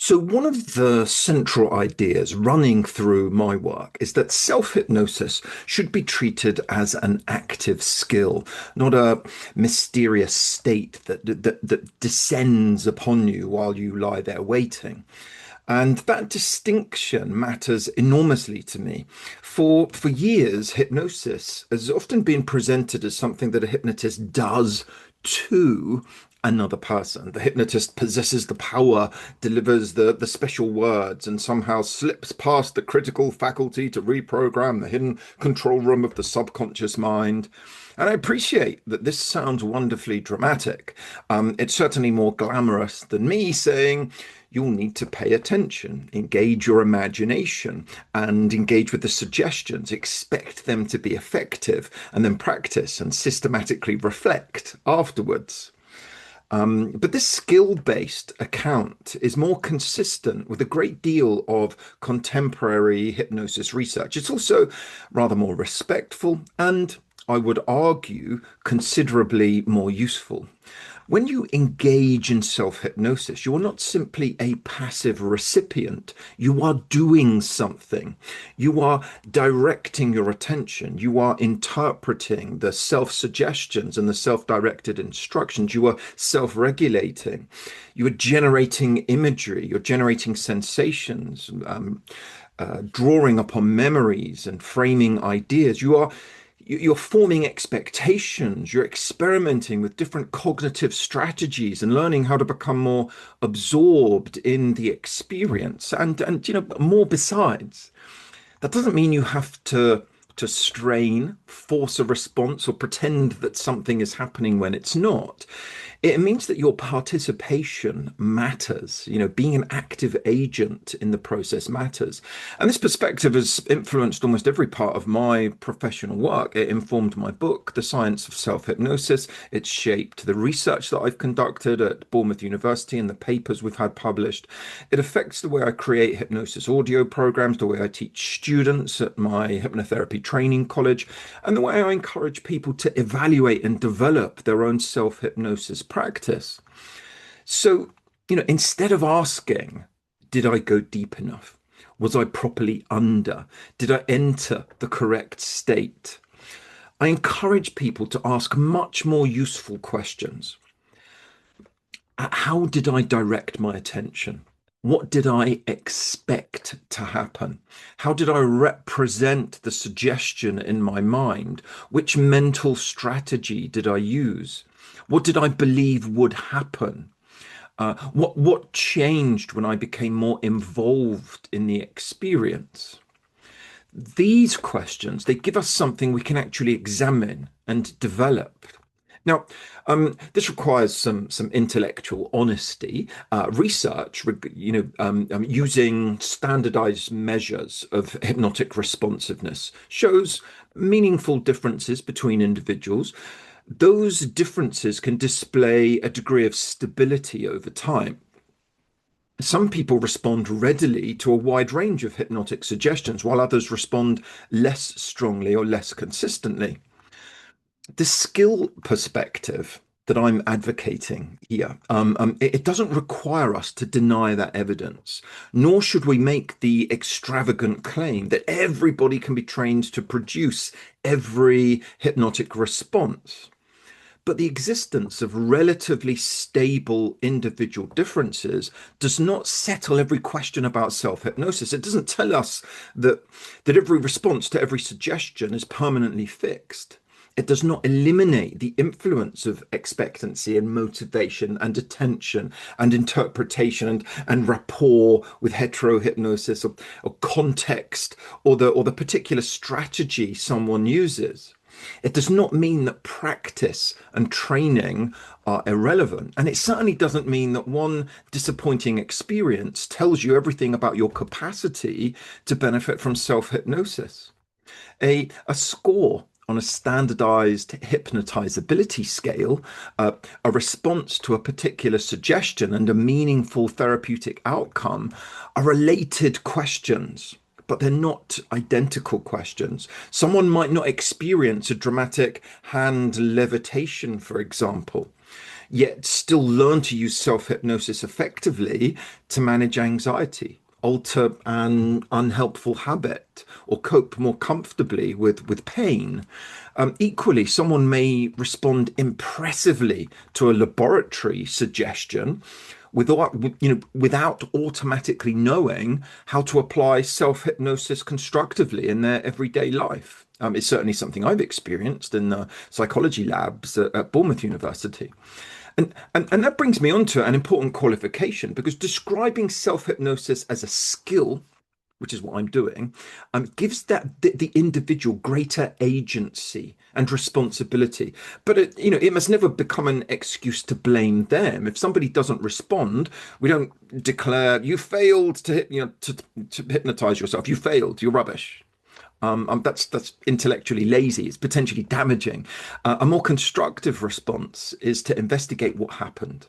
So, one of the central ideas running through my work is that self-hypnosis should be treated as an active skill, not a mysterious state that descends upon you while you lie there waiting. And that distinction matters enormously to me. For years, hypnosis has often been presented as something that a hypnotist does to another person. The hypnotist possesses the power, delivers the special words, and somehow slips past the critical faculty to reprogram the hidden control room of the subconscious mind. And I appreciate that this sounds wonderfully dramatic. It's certainly more glamorous than me saying, you'll need to pay attention, engage your imagination, and engage with the suggestions. Expect them to be effective, and then practice and systematically reflect afterwards. But this skill-based account is more consistent with a great deal of contemporary hypnosis research. It's also rather more respectful and, I would argue, considerably more useful. When you engage in self-hypnosis, you are not simply a passive recipient. You are doing something. You are directing your attention. You are interpreting the self-suggestions and the self-directed instructions. You are self-regulating. You are generating imagery. You're generating sensations, drawing upon memories and framing ideas. You're forming expectations, you're experimenting with different cognitive strategies and learning how to become more absorbed in the experience and more besides. That doesn't mean you have to strain, force a response, or pretend that something is happening when it's not. It means that your participation matters. Being an active agent in the process matters. And this perspective has influenced almost every part of my professional work. It informed my book, The Science of Self-Hypnosis. It's shaped the research that I've conducted at Bournemouth University and the papers we've had published. It affects the way I create hypnosis audio programs, the way I teach students at my hypnotherapy training college, and the way I encourage people to evaluate and develop their own self-hypnosis practice. So, instead of asking, did I go deep enough? Was I properly under? Did I enter the correct state? I encourage people to ask much more useful questions. How did I direct my attention? What did I expect to happen? How did I represent the suggestion in my mind? Which mental strategy did I use? What did I believe would happen? What changed when I became more involved in the experience? These questions, they give us something we can actually examine and develop. Now, this requires some intellectual honesty. Research, using standardized measures of hypnotic responsiveness shows meaningful differences between individuals. Those differences can display a degree of stability over time. Some people respond readily to a wide range of hypnotic suggestions, while others respond less strongly or less consistently. The skill perspective that I'm advocating here, it doesn't require us to deny that evidence, nor should we make the extravagant claim that everybody can be trained to produce every hypnotic response. But the existence of relatively stable individual differences does not settle every question about self-hypnosis. It doesn't tell us that every response to every suggestion is permanently fixed. It does not eliminate the influence of expectancy and motivation and attention and interpretation and rapport with heterohypnosis or context or the particular strategy someone uses. It does not mean that practice and training are irrelevant. And it certainly doesn't mean that one disappointing experience tells you everything about your capacity to benefit from self-hypnosis. A score on a standardized hypnotizability scale, a response to a particular suggestion and a meaningful therapeutic outcome are related questions, but they're not identical questions. Someone might not experience a dramatic hand levitation, for example. yet still learn to use self-hypnosis effectively to manage anxiety, alter an unhelpful habit, or cope more comfortably with pain. Equally, someone may respond impressively to a laboratory suggestion without automatically knowing how to apply self-hypnosis constructively in their everyday life. It's certainly something I've experienced in the psychology labs at Bournemouth University. And that brings me on to an important qualification, because describing self-hypnosis as a skill, which is what I'm doing, gives the individual greater agency and responsibility. But it must never become an excuse to blame them. If somebody doesn't respond, we don't declare you failed to hypnotize yourself. You failed. You're rubbish. That's intellectually lazy. It's potentially damaging. A more constructive response is to investigate what happened.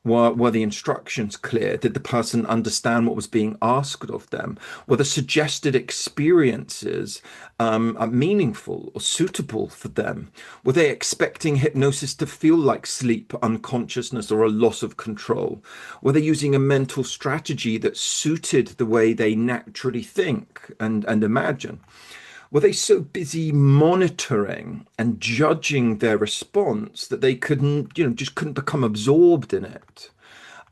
Were the instructions clear? Did the person understand what was being asked of them? Were the suggested experiences meaningful or suitable for them? Were they expecting hypnosis to feel like sleep, unconsciousness, or a loss of control? Were they using a mental strategy that suited the way they naturally think and imagine? Were they so busy monitoring and judging their response that they just couldn't become absorbed in it?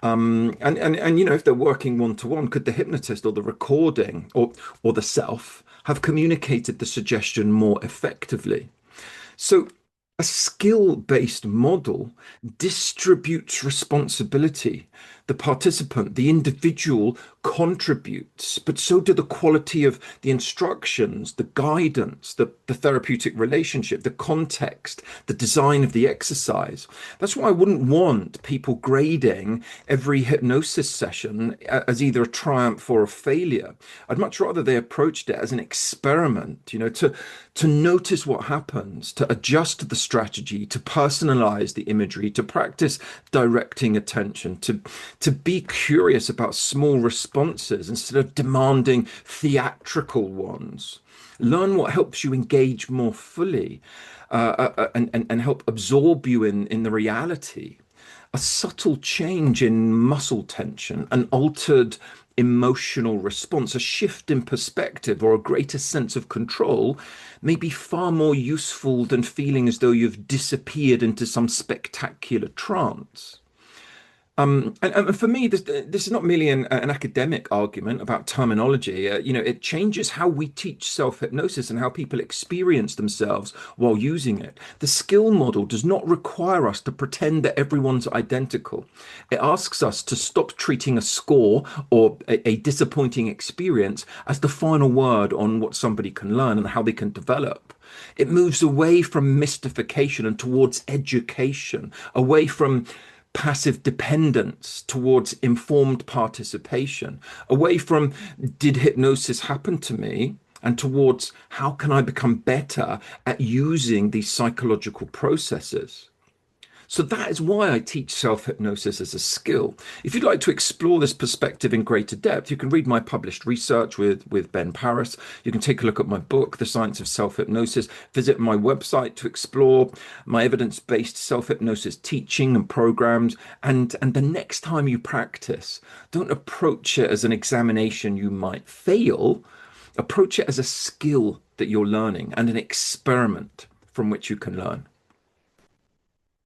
And if they're working one to one, could the hypnotist or the recording or the self have communicated the suggestion more effectively? So a skill-based model distributes responsibility. The participant, the individual contributes, but so do the quality of the instructions, the guidance, the therapeutic relationship, the context, the design of the exercise. That's why I wouldn't want people grading every hypnosis session as either a triumph or a failure. I'd much rather they approached it as an experiment, to notice what happens, to adjust the strategy, to personalize the imagery, to practice directing attention, to be curious about small responses instead of demanding theatrical ones. Learn what helps you engage more fully, and help absorb you in the reality. A subtle change in muscle tension, an altered emotional response, a shift in perspective, or a greater sense of control may be far more useful than feeling as though you've disappeared into some spectacular trance. And for me, this is not merely an academic argument about terminology. It changes how we teach self-hypnosis and how people experience themselves while using it. The skill model does not require us to pretend that everyone's identical. It asks us to stop treating a score or a disappointing experience as the final word on what somebody can learn and how they can develop. It moves away from mystification and towards education, away from passive dependence towards informed participation, away from did hypnosis happen to me, and towards how can I become better at using these psychological processes. So that is why I teach self-hypnosis as a skill. If you'd like to explore this perspective in greater depth, you can read my published research with Ben Paris. You can take a look at my book, The Science of Self-Hypnosis. Visit my website to explore my evidence-based self-hypnosis teaching and programs. And the next time you practice, don't approach it as an examination you might fail. Approach it as a skill that you're learning and an experiment from which you can learn.